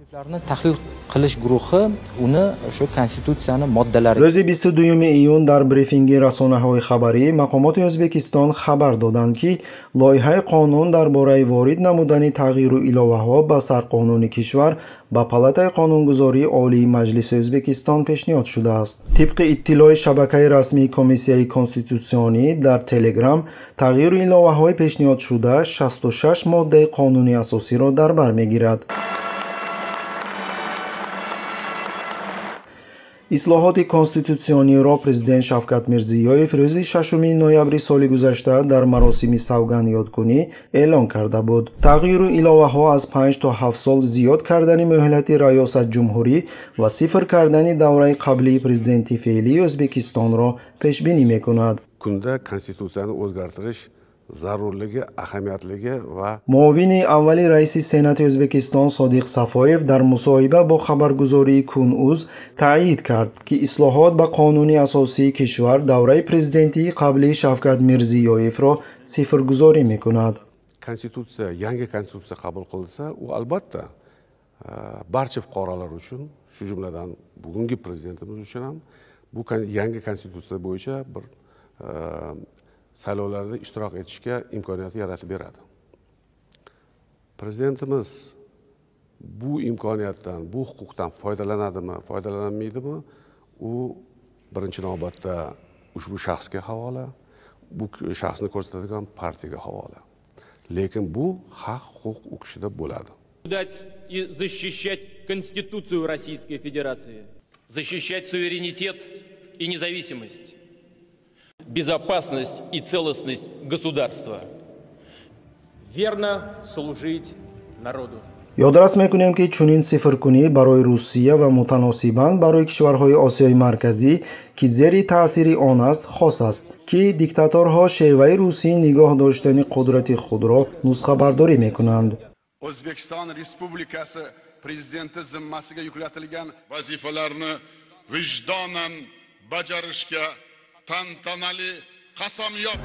Tahlil qilish guruhi uni o'sha konstitutsiyani moddalari Ro'zi 22 dar brifingi rasonaҳои хабарӣ мақомоти O'zbekiston xabar dodandki, loyiҳаи qonun дарбораи ворид намудани тағйиру иловаҳо ба сарқонуни кишвар ба палатаи қонунгузории Олии Маҷлиси O'zbekiston пешниҳод шудааст. Тибқи иттилои шабакаи расмии Комиссияи Конститутсионӣ дар Telegram, тағйиру иловаҳои пешниҳодшуда 66 моддаи қонуни асосиро дар бар мегирад. ислоҳоти конститутсиониро президент Шавкат Мирзиёев рӯзи 6 ноябри соли гузашта дар маросими савгандёдкунӣ эълон карда буд. Тағйиру иловаҳо аз 5 то 7 сол зиёд кардани муҳлати раёсатҷумҳурӣ ва сифр кардани давраи қаблии президенти феълии O'zbekistonро пешбинӣ мекунад. Kunda konstitutsiyani o'zgartirish zarurligi, ahamiyatligi va muovini avvali raisi Senati O'zbekiston Sodiq Safoyev dar musohiba bo xabarguzorii Kun.uz ta'yid karд ки ислоҳот ба қонуни асосии кишвар давраи президентии қаблии Шавкат Мирзиёевро сифргузорӣ мекунад. Yangi konstitutsiya qabul qilinsa, u albatta barcha fuqarolar uchun, shu jumladan bugungi prezidentimiz uchun ham bu yangi konstitutsiya bo'yicha bir saylovlarda ishtirok etishga imkoniyat yaratib beradi. Prezidentimiz bu imkoniyatdan, bu huquqdan foydalanadimi, foydalanmaydimi? U birinchi navbatda ushbu shaxsga havola, bu shaxsni ko'rsatadigan partiyaga havola. Lekin bu haq huquq u kishida bo'ladi. И защищать Конституцию Российской Федерации, защищать суверенитет и независимость, безопасность и целостность государства, верно служить народу. ёдрас мекунем ки чунин сифркунӣ барои Русия ва мутаносибан барои кишварҳои Осиёи марказӣ ки зери таъсири он аст хос аст ки диктаторҳо шеваи русӣ нигоҳ доштани қудрати худро нусхабардорӣ мекунанд. O'zbekiston Respublikasi prezidenti zimmasiga yuklatilgan vazifalarni vijdonan bajarishga tantanali qasamyod